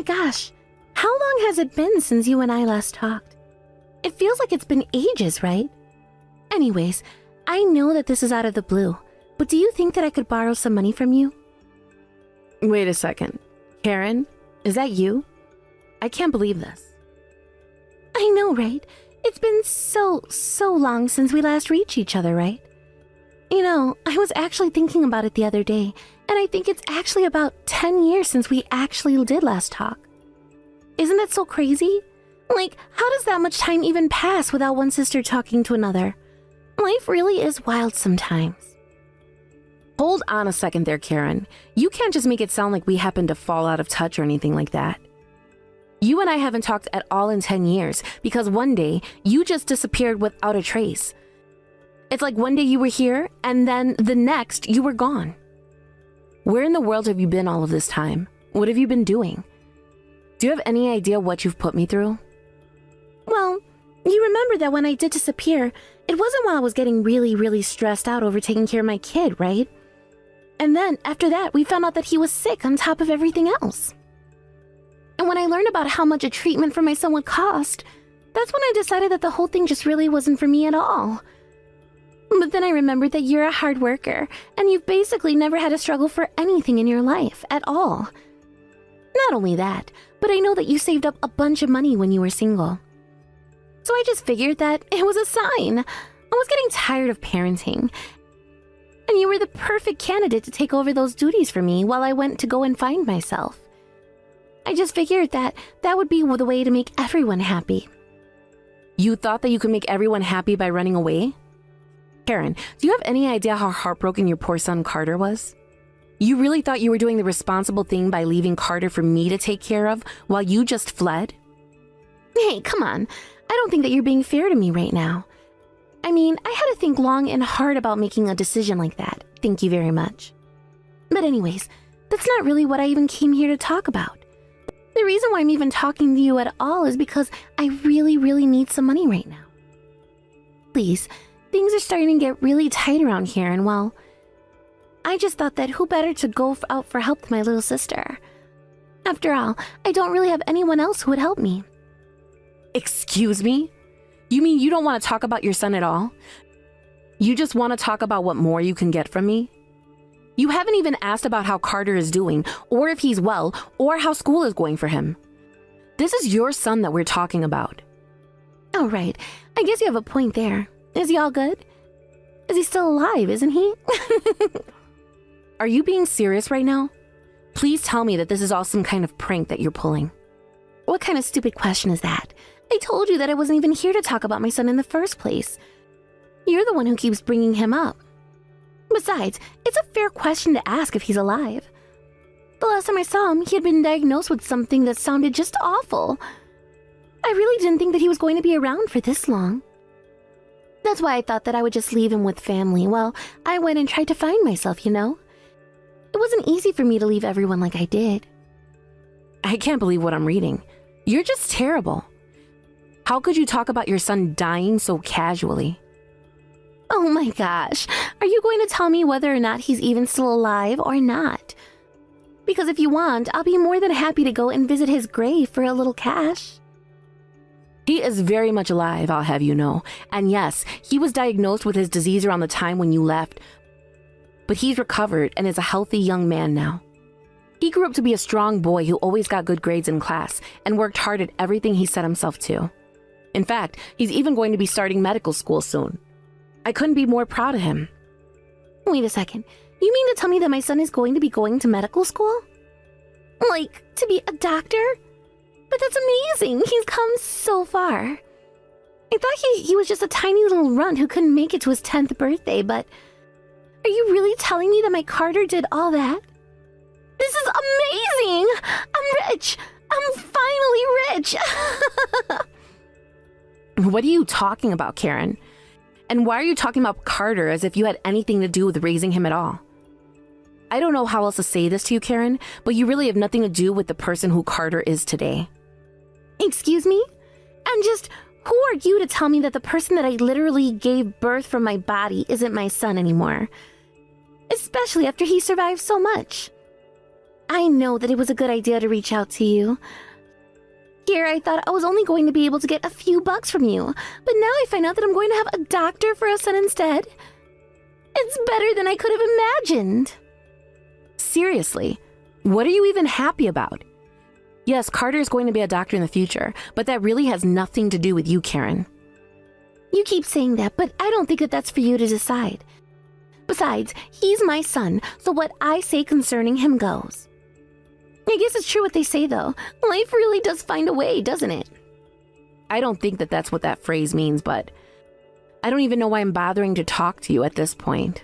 my gosh, how long has it been since you and I last talked? It feels like it's been ages, right? Anyways, I know that this is out of the blue, but do you think that I could borrow some money from you? Wait a second. Karen, is that you? I can't believe this. I know, right? It's been so long since we last reached each other, right? You know, I was actually thinking about it the other day, and I think it's actually about 10 years since we actually did last talk. Isn't that so crazy? Like, how does that much time even pass without one sister talking to another? Life really is wild sometimes. Hold on a second there, Karen. You can't just make it sound like we happened to fall out of touch or anything like that. You and I haven't talked at all in 10 years because one day you just disappeared without a trace. It's like one day you were here and then the next you were gone. Where in the world have you been all of this time? What have you been doing? Do you have any idea what you've put me through? Well, you remember that when I did disappear, it wasn't while I was getting really stressed out over taking care of my kid, right? And then after that, we found out that he was sick on top of everything else. And when I learned about how much a treatment for my son would cost, that's when I decided that the whole thing just really wasn't for me at all. But then I remembered that you're a hard worker, and you've basically never had to struggle for anything in your life at all. Not only that, but I know that you saved up a bunch of money when you were single. So I just figured that it was a sign. I was getting tired of parenting, and you were the perfect candidate to take over those duties for me while I went to go and find myself. I just figured that that would be the way to make everyone happy. You thought that you could make everyone happy by running away? Karen, do you have any idea how heartbroken your poor son Carter was? You really thought you were doing the responsible thing by leaving Carter for me to take care of while you just fled? Hey, come on. I don't think that you're being fair to me right now. I mean, I had to think long and hard about making a decision like that. Thank you very much. But anyways, that's not really what I even came here to talk about. The reason why I'm even talking to you at all is because I really need some money right now. Please, things are starting to get really tight around here, and well, I just thought that who better to go out for help than my little sister. After all, I don't really have anyone else who would help me. Excuse me? You mean you don't want to talk about your son at all? You just want to talk about what more you can get from me? You haven't even asked about how Carter is doing, or if he's well, or how school is going for him. This is your son that we're talking about. Oh, right. I guess you have a point there. Is he all good? Is he still alive, isn't he? Are you being serious right now? Please tell me that this is all some kind of prank that you're pulling. What kind of stupid question is that? I told you that I wasn't even here to talk about my son in the first place. You're the one who keeps bringing him up. Besides, it's a fair question to ask if he's alive. The last time I saw him, he had been diagnosed with something that sounded just awful. I really didn't think that he was going to be around for this long. That's why I thought that I would just leave him with family. Well, I went and tried to find myself, you know? It wasn't easy for me to leave everyone like I did. I can't believe what I'm reading. You're just terrible. How could you talk about your son dying so casually? Oh my gosh, are you going to tell me whether or not he's even still alive or not? Because if you want, I'll be more than happy to go and visit his grave for a little cash. He is very much alive, I'll have you know. And yes, he was diagnosed with his disease around the time when you left. But he's recovered and is a healthy young man now. He grew up to be a strong boy who always got good grades in class and worked hard at everything he set himself to. In fact, he's even going to be starting medical school soon. I couldn't be more proud of him. Wait a second. You mean to tell me that my son is going to be going to medical school? Like, to be a doctor? But that's amazing. He's come so far. I thought he was just a tiny little runt who couldn't make it to his 10th birthday, but are you really telling me that my Carter did all that? This is amazing! I'm rich! I'm finally rich! What are you talking about, Karen? And why are you talking about Carter as if you had anything to do with raising him at all? I don't know how else to say this to you, Karen, but you really have nothing to do with the person who Carter is today. Excuse me? And just, who are you to tell me that the person that I literally gave birth from my body isn't my son anymore? Especially after he survived so much. I know that it was a good idea to reach out to you. Here, I thought I was only going to be able to get a few bucks from you, but now I find out that I'm going to have a doctor for a son instead. It's better than I could have imagined. Seriously, what are you even happy about? Yes, Carter is going to be a doctor in the future, but that really has nothing to do with you, Karen. You keep saying that, but I don't think that that's for you to decide. Besides, he's my son, so what I say concerning him goes. I guess it's true what they say, though. Life really does find a way, doesn't it? I don't think that that's what that phrase means, but I don't even know why I'm bothering to talk to you at this point.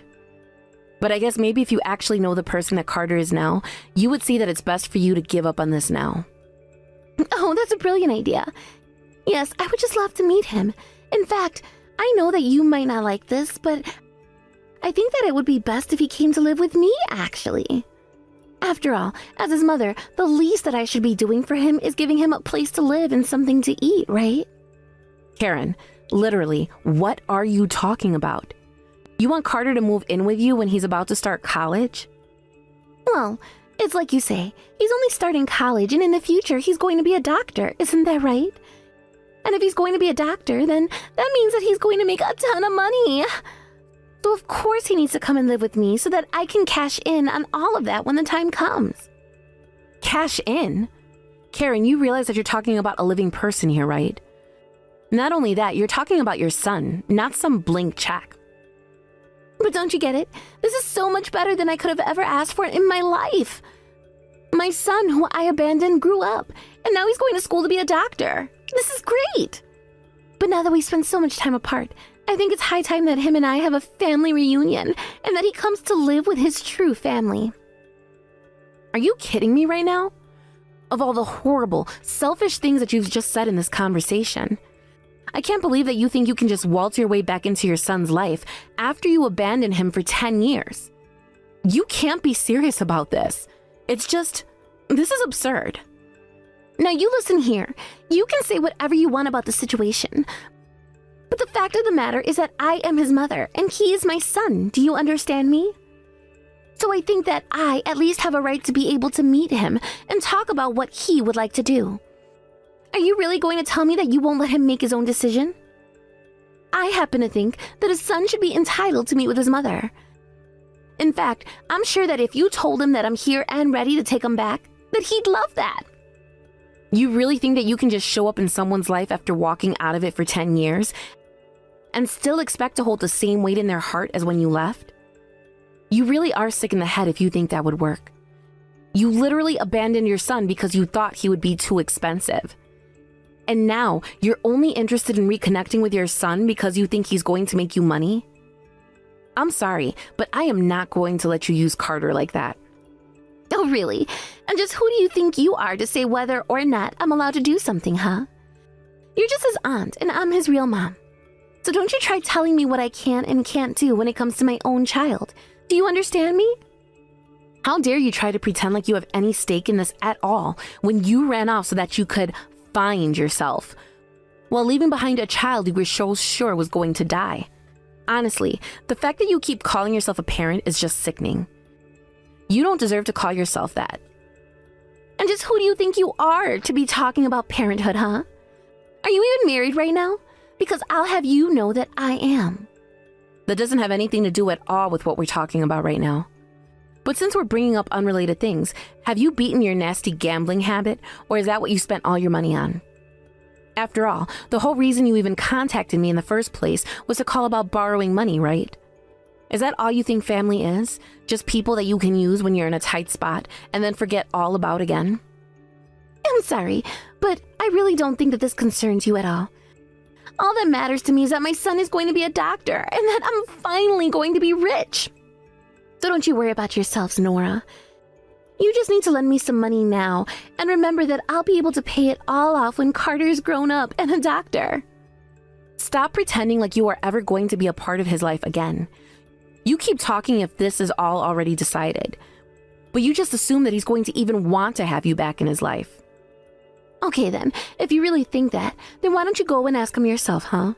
But I guess maybe if you actually know the person that Carter is now, you would see that it's best for you to give up on this now. Oh, that's a brilliant idea. Yes, I would just love to meet him. In fact, I know that you might not like this, but I think that it would be best if he came to live with me, actually. After all, as his mother, the least that I should be doing for him is giving him a place to live and something to eat, right? Karen, literally, what are you talking about? You want Carter to move in with you when he's about to start college? Well, it's like you say, he's only starting college, and in the future he's going to be a doctor, isn't that right? And if he's going to be a doctor, then that means that he's going to make a ton of money. So of course he needs to come and live with me so that I can cash in on all of that when the time comes. Cash in? Karen, you realize that you're talking about a living person here, right? Not only that, you're talking about your son, not some blank check. But don't you get it? This is so much better than I could have ever asked for in my life. My son, who I abandoned, grew up, and now he's going to school to be a doctor. This is great. But now that we spend so much time apart, I think it's high time that him and I have a family reunion, and that he comes to live with his true family. Are you kidding me right now? Of all the horrible, selfish things that you've just said in this conversation, I can't believe that you think you can just waltz your way back into your son's life after you abandoned him for 10 years. You can't be serious about this. It's just, this is absurd. Now you listen here. You can say whatever you want about the situation. But the fact of the matter is that I am his mother, and he is my son. Do you understand me? So I think that I at least have a right to be able to meet him and talk about what he would like to do. Are you really going to tell me that you won't let him make his own decision? I happen to think that a son should be entitled to meet with his mother. In fact, I'm sure that if you told him that I'm here and ready to take him back, that he'd love that. You really think that you can just show up in someone's life after walking out of it for 10 years and still expect to hold the same weight in their heart as when you left? You really are sick in the head if you think that would work. You literally abandoned your son because you thought he would be too expensive. And now you're only interested in reconnecting with your son because you think he's going to make you money? I'm sorry, but I am not going to let you use Carter like that. Oh, really? And just who do you think you are to say whether or not I'm allowed to do something, huh? You're just his aunt, and I'm his real mom. So don't you try telling me what I can and can't do when it comes to my own child. Do you understand me? How dare you try to pretend like you have any stake in this at all when you ran off so that you could find yourself, while leaving behind a child you were so sure was going to die. Honestly, the fact that you keep calling yourself a parent is just sickening. You don't deserve to call yourself that. And just who do you think you are to be talking about parenthood, huh? Are you even married right now? Because I'll have you know that I am. That doesn't have anything to do at all with what we're talking about right now. But since we're bringing up unrelated things, have you beaten your nasty gambling habit, or is that what you spent all your money on? After all, the whole reason you even contacted me in the first place was to call about borrowing money, right? Is that all you think family is? Just people that you can use when you're in a tight spot and then forget all about again? I'm sorry, but I really don't think that this concerns you at all. All that matters to me is that my son is going to be a doctor and that I'm finally going to be rich. So don't you worry about yourselves, Nora. You just need to lend me some money now, and remember that I'll be able to pay it all off when Carter's grown up and a doctor. Stop pretending like you are ever going to be a part of his life again. You keep talking if this is all already decided, but you just assume that he's going to even want to have you back in his life. Okay then, if you really think that, then why don't you go and ask him yourself, huh?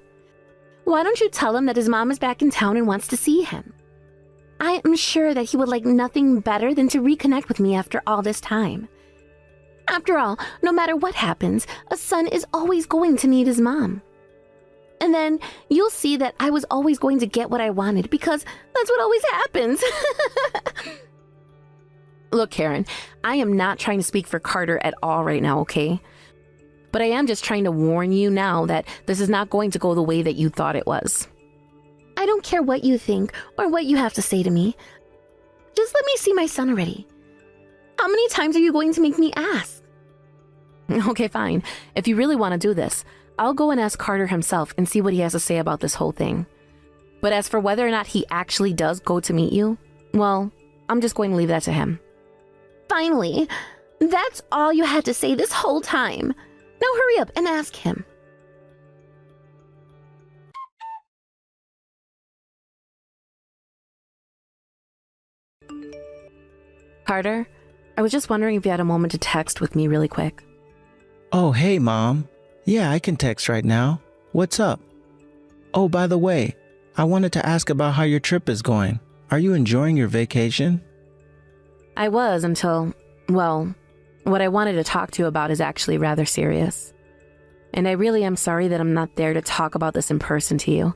Why don't you tell him that his mom is back in town and wants to see him? I am sure that he would like nothing better than to reconnect with me after all this time. After all, no matter what happens, a son is always going to need his mom. And then you'll see that I was always going to get what I wanted because that's what always happens. Look, Karen, I am not trying to speak for Carter at all right now, okay? But I am just trying to warn you now that this is not going to go the way that you thought it was. I don't care what you think or what you have to say to me. Just let me see my son already. How many times are you going to make me ask? Okay, fine. If you really want to do this, I'll go and ask Carter himself and see what he has to say about this whole thing. But as for whether or not he actually does go to meet you, well, I'm just going to leave that to him. Finally, that's all you had to say this whole time. Now hurry up and ask him. Carter, I was just wondering if you had a moment to text with me really quick. Oh, hey, Mom. Yeah, I can text right now. What's up? Oh, by the way, I wanted to ask about how your trip is going. Are you enjoying your vacation? I was until, well, what I wanted to talk to you about is actually rather serious. And I really am sorry that I'm not there to talk about this in person to you,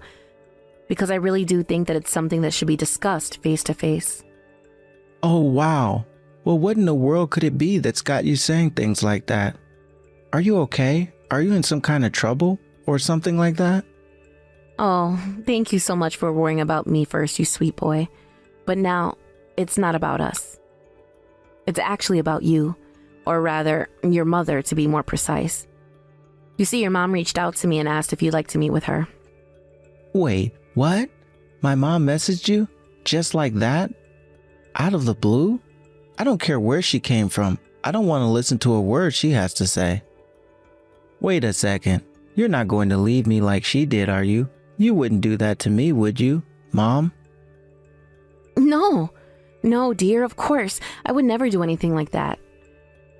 because I really do think that it's something that should be discussed face to face. Oh, wow. Well, what in the world could it be that's got you saying things like that? Are you okay? Are you in some kind of trouble or something like that? Oh, thank you so much for worrying about me first, you sweet boy. But now, it's not about us. It's actually about you, or rather, your mother to be more precise. You see, your mom reached out to me and asked if you'd like to meet with her. Wait, what? My mom messaged you? Just like that? Out of the blue? I don't care where she came from. I don't want to listen to a word she has to say. Wait a second. You're not going to leave me like she did, are you? You wouldn't do that to me, would you, Mom? No, dear, of course. I would never do anything like that.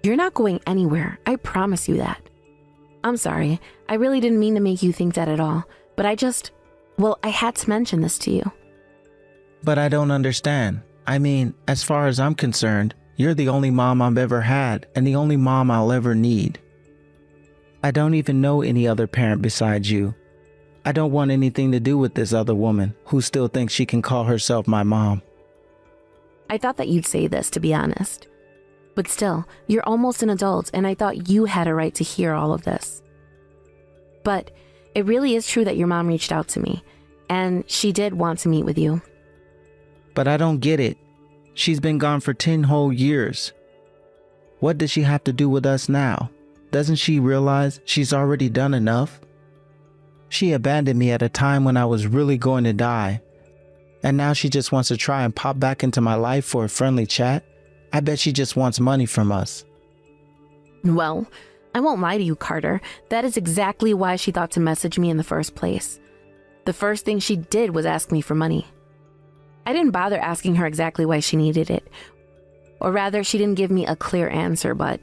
You're not going anywhere. I promise you that. I'm sorry. I really didn't mean to make you think that at all. But I had to mention this to you. But I don't understand. I mean, as far as I'm concerned, you're the only mom I've ever had and the only mom I'll ever need. I don't even know any other parent besides you. I don't want anything to do with this other woman who still thinks she can call herself my mom. I thought that you'd say this, to be honest. But still, you're almost an adult, and I thought you had a right to hear all of this. But it really is true that your mom reached out to me, and she did want to meet with you. But I don't get it. She's been gone for 10 whole years. What does she have to do with us now? Doesn't she realize she's already done enough? She abandoned me at a time when I was really going to die. And now she just wants to try and pop back into my life for a friendly chat? I bet she just wants money from us. Well, I won't lie to you, Carter. That is exactly why she thought to message me in the first place. The first thing she did was ask me for money. I didn't bother asking her exactly why she needed it. Or rather, she didn't give me a clear answer, but...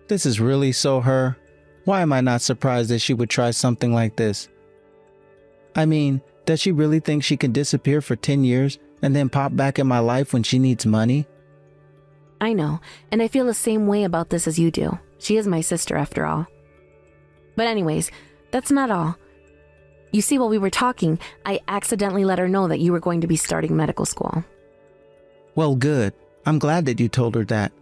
This is really so her? Why am I not surprised that she would try something like this? I mean, does she really think she can disappear for 10 years and then pop back in my life when she needs money? I know, and I feel the same way about this as you do. She is my sister, after all. But anyways, that's not all. You see, while we were talking, I accidentally let her know that you were going to be starting medical school. Well, good. I'm glad that you told her that.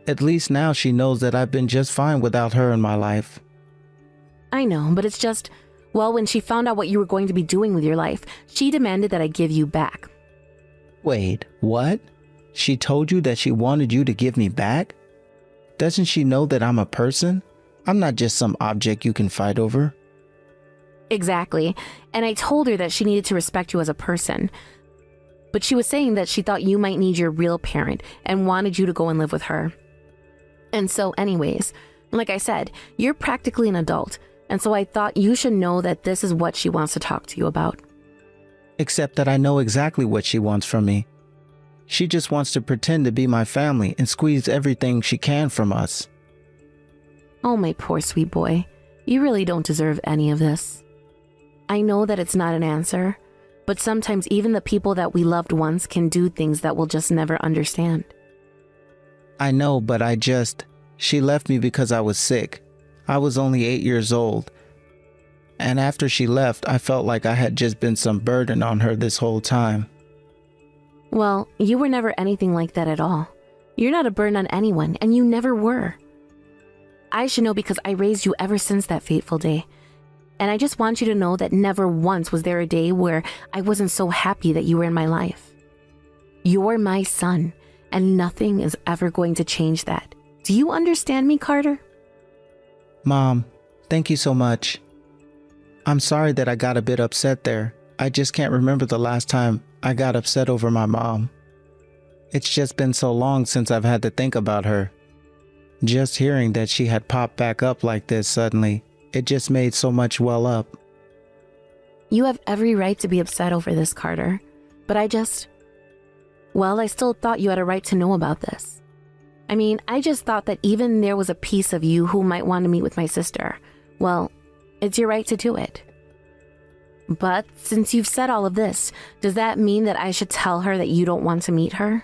At least now she knows that I've been just fine without her in my life. I know, but it's just, well, when she found out what you were going to be doing with your life, she demanded that I give you back. Wait, what? She told you that she wanted you to give me back? Doesn't she know that I'm a person? I'm not just some object you can fight over. Exactly, and I told her that she needed to respect you as a person. But she was saying that she thought you might need your real parent and wanted you to go and live with her. And so anyways, like I said, you're practically an adult, and so I thought you should know that this is what she wants to talk to you about. Except that I know exactly what she wants from me. She just wants to pretend to be my family and squeeze everything she can from us. Oh, my poor sweet boy. You really don't deserve any of this. I know that it's not an answer, But sometimes even the people that we loved once can do things that we'll just never understand. I know, but she left me because I was sick. I was only 8 years old. And after she left, I felt like I had just been some burden on her this whole time. Well, you were never anything like that at all. You're not a burden on anyone, and you never were. I should know because I raised you ever since that fateful day. And I just want you to know that never once was there a day where I wasn't so happy that you were in my life. You're my son, and nothing is ever going to change that. Do you understand me, Carter? Mom, thank you so much. I'm sorry that I got a bit upset there. I just can't remember the last time I got upset over my mom. It's just been so long since I've had to think about her. Just hearing that she had popped back up like this suddenly, it just made so much well up. You have every right to be upset over this, Carter. But I still thought you had a right to know about this. I mean, I just thought that even there was a piece of you who might want to meet with my sister. Well, it's your right to do it. But since you've said all of this, does that mean that I should tell her that you don't want to meet her?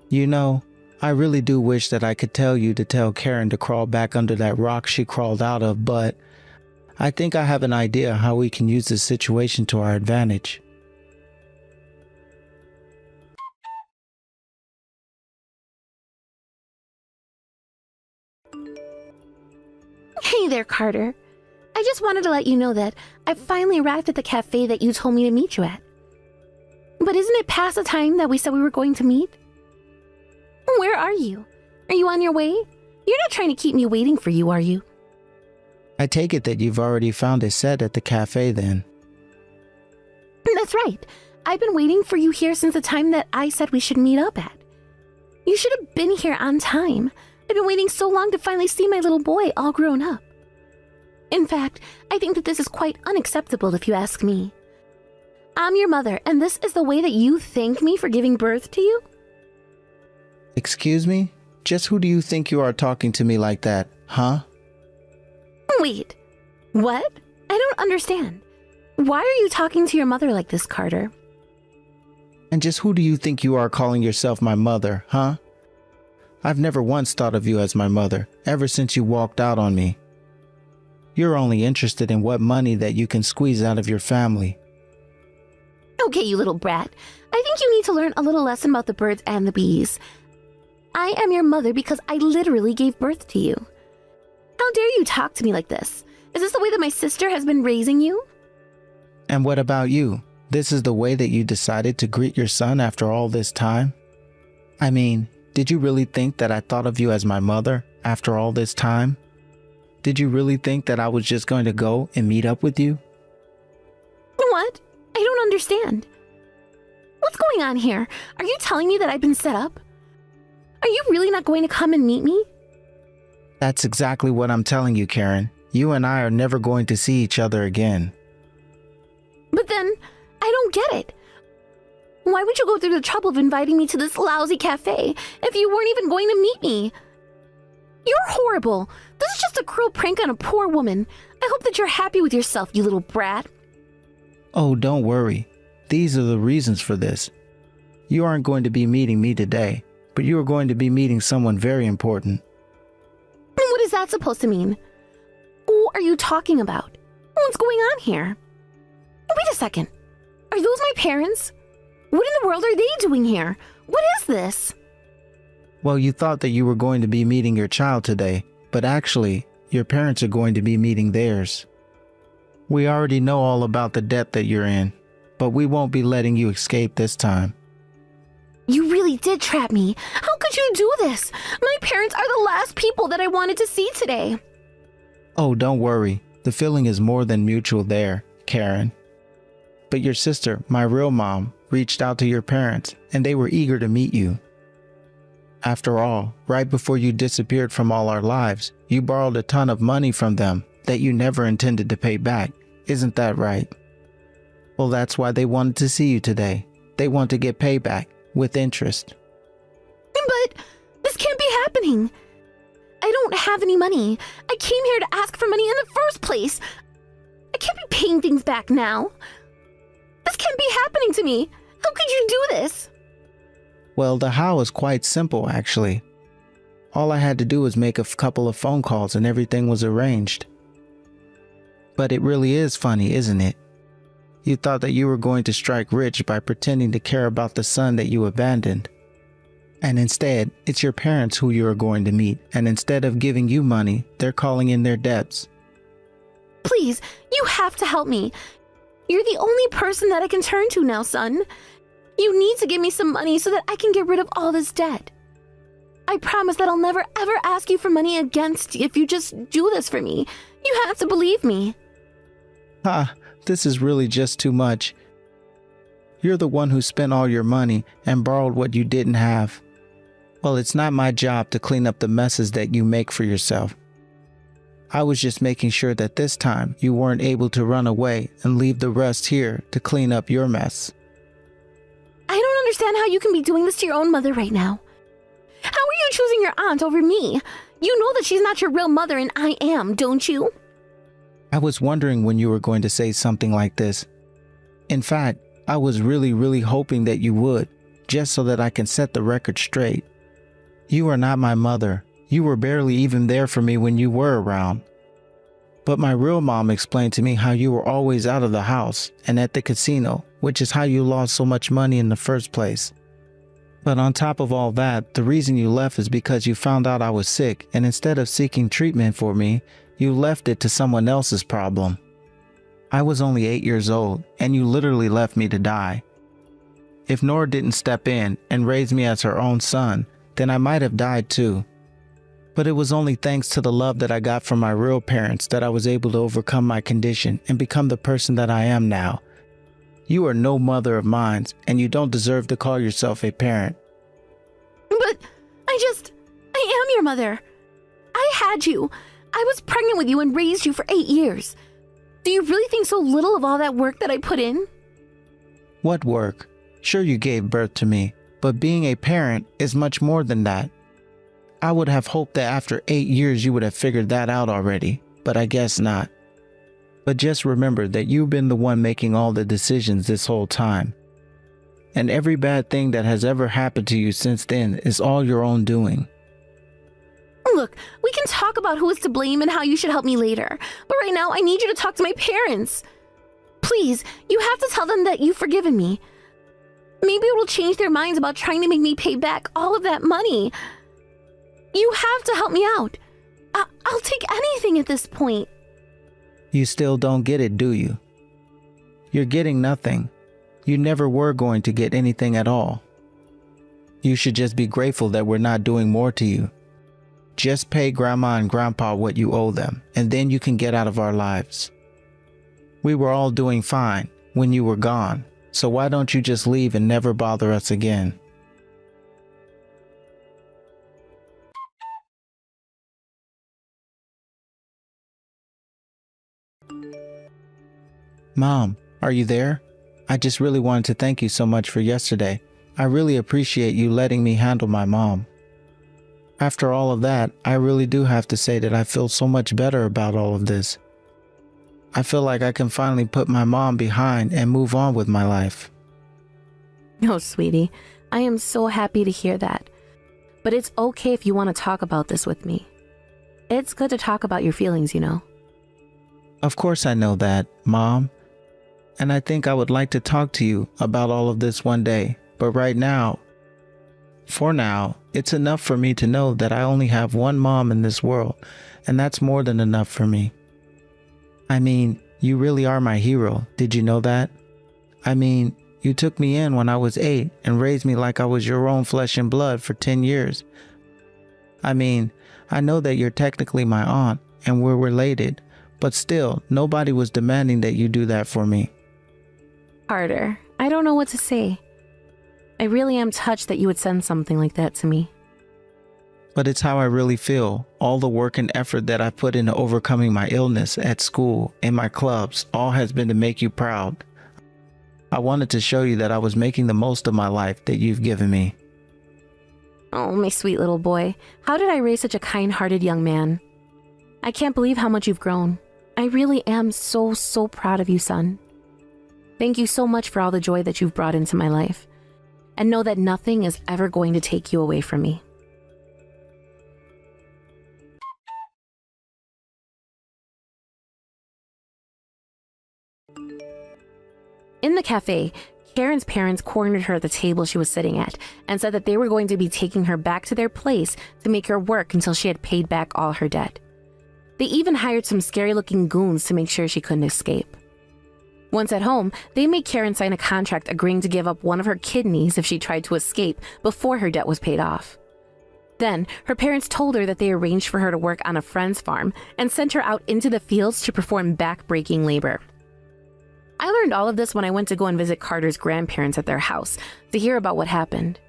You know, I really do wish that I could tell you to tell Karen to crawl back under that rock she crawled out of, but I think I have an idea how we can use this situation to our advantage. Hey there, Carter. I just wanted to let you know that I finally arrived at the cafe that you told me to meet you at. But isn't it past the time that we said we were going to meet? Where are you? Are you on your way? You're not trying to keep me waiting for you, are you? I take it that you've already found a set at the cafe then. That's right. I've been waiting for you here since the time that I said we should meet up at. You should have been here on time. I've been waiting so long to finally see my little boy all grown up. In fact, I think that this is quite unacceptable if you ask me. I'm your mother, and this is the way that you thank me for giving birth to you? Excuse me? Just who do you think you are talking to me like that, huh? Wait, what? I don't understand. Why are you talking to your mother like this, Carter? And just who do you think you are calling yourself my mother, huh? I've never once thought of you as my mother, ever since you walked out on me. You're only interested in what money that you can squeeze out of your family. Okay, you little brat. I think you need to learn a little lesson about the birds and the bees. I am your mother because I literally gave birth to you. How dare you talk to me like this? Is this the way that my sister has been raising you? And what about you? This is the way that you decided to greet your son after all this time? I mean, did you really think that I thought of you as my mother after all this time? Did you really think that I was just going to go and meet up with you? What? I don't understand. What's going on here? Are you telling me that I've been set up? Are you really not going to come and meet me? That's exactly what I'm telling you, Karen. You and I are never going to see each other again. But then, I don't get it. Why would you go through the trouble of inviting me to this lousy cafe if you weren't even going to meet me? You're horrible. This is just a cruel prank on a poor woman. I hope that you're happy with yourself, you little brat. Oh, don't worry. These are the reasons for this. You aren't going to be meeting me today, but you are going to be meeting someone very important. What is that supposed to mean? Who are you talking about? What's going on here? Wait a second. Are those my parents? What in the world are they doing here? What is this? Well, you thought that you were going to be meeting your child today, but actually, your parents are going to be meeting theirs. We already know all about the debt that you're in, but we won't be letting you escape this time. You really did trap me. How could you do this? My parents are the last people that I wanted to see today. Oh, don't worry. The feeling is more than mutual there, Karen. But your sister, my real mom, reached out to your parents, and they were eager to meet you. After all, right before you disappeared from all our lives, you borrowed a ton of money from them that you never intended to pay back. Isn't that right? Well, that's why they wanted to see you today. They want to get payback with interest. But this can't be happening. I don't have any money. I came here to ask for money in the first place. I can't be paying things back now. This shouldn't be happening to me. How could you do this? Well, the how is quite simple, actually. All I had to do was make a couple of phone calls and everything was arranged. But it really is funny, isn't it? You thought that you were going to strike rich by pretending to care about the son that you abandoned. And instead, it's your parents who you are going to meet, and instead of giving you money, they're calling in their debts. Please, you have to help me. You're the only person that I can turn to now, son. You need to give me some money so that I can get rid of all this debt. I promise that I'll never ever ask you for money again if you just do this for me. You have to believe me. Ha, this is really just too much. You're the one who spent all your money and borrowed what you didn't have. Well, it's not my job to clean up the messes that you make for yourself. I was just making sure that this time you weren't able to run away and leave the rest here to clean up your mess. I don't understand how you can be doing this to your own mother right now. How are you choosing your aunt over me? You know that she's not your real mother and I am, don't you? I was wondering when you were going to say something like this. In fact, I was really hoping that you would, just so that I can set the record straight. You are not my mother. You were barely even there for me when you were around. But my real mom explained to me how you were always out of the house and at the casino, which is how you lost so much money in the first place. But on top of all that, the reason you left is because you found out I was sick, and instead of seeking treatment for me, you left it to someone else's problem. I was only 8 years old, and you literally left me to die. If Nora didn't step in and raise me as her own son, then I might have died too. But it was only thanks to the love that I got from my real parents that I was able to overcome my condition and become the person that I am now. You are no mother of mine, and you don't deserve to call yourself a parent. But I am your mother. I had you. I was pregnant with you and raised you for 8 years. Do you really think so little of all that work that I put in? What work? Sure, you gave birth to me, but being a parent is much more than that. I would have hoped that after 8 years you would have figured that out already, but I guess not. But just remember that you've been the one making all the decisions this whole time. And every bad thing that has ever happened to you since then is all your own doing. Look, we can talk about who is to blame and how you should help me later, but right now I need you to talk to my parents. Please, you have to tell them that you've forgiven me. Maybe it will change their minds about trying to make me pay back all of that money. You have to help me out. I'll take anything at this point. You still don't get it, do you? You're getting nothing. You never were going to get anything at all. You should just be grateful that we're not doing more to you. Just pay Grandma and Grandpa what you owe them, and then you can get out of our lives. We were all doing fine when you were gone, so why don't you just leave and never bother us again? Mom, are you there? I just really wanted to thank you so much for yesterday. I really appreciate you letting me handle my mom. After all of that, I really do have to say that I feel so much better about all of this. I feel like I can finally put my mom behind and move on with my life. Oh, sweetie, I am so happy to hear that. But it's okay if you want to talk about this with me. It's good to talk about your feelings, you know. Of course I know that, Mom. And I think I would like to talk to you about all of this one day. But right now, for now, it's enough for me to know that I only have one mom in this world, and that's more than enough for me. I mean, you really are my hero. Did you know that? I mean, you took me in when I was 8 and raised me like I was your own flesh and blood for 10 years. I mean, I know that you're technically my aunt and we're related, but still, nobody was demanding that you do that for me. Carter, I don't know what to say. I really am touched that you would send something like that to me. But it's how I really feel. All the work and effort that I put into overcoming my illness at school, in my clubs, all has been to make you proud. I wanted to show you that I was making the most of my life that you've given me. Oh, my sweet little boy. How did I raise such a kind-hearted young man? I can't believe how much you've grown. I really am so proud of you, son. Thank you so much for all the joy that you've brought into my life. And know that nothing is ever going to take you away from me. In the cafe, Karen's parents cornered her at the table she was sitting at and said that they were going to be taking her back to their place to make her work until she had paid back all her debt. They even hired some scary-looking goons to make sure she couldn't escape. Once at home, they made Karen sign a contract agreeing to give up one of her kidneys if she tried to escape before her debt was paid off. Then, her parents told her that they arranged for her to work on a friend's farm and sent her out into the fields to perform back-breaking labor. I learned all of this when I went to go and visit Carter's grandparents at their house to hear about what happened.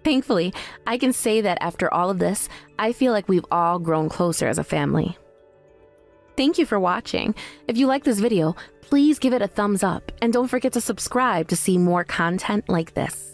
Thankfully, I can say that after all of this, I feel like we've all grown closer as a family. Thank you for watching. If you like this video, please give it a thumbs up and don't forget to subscribe to see more content like this.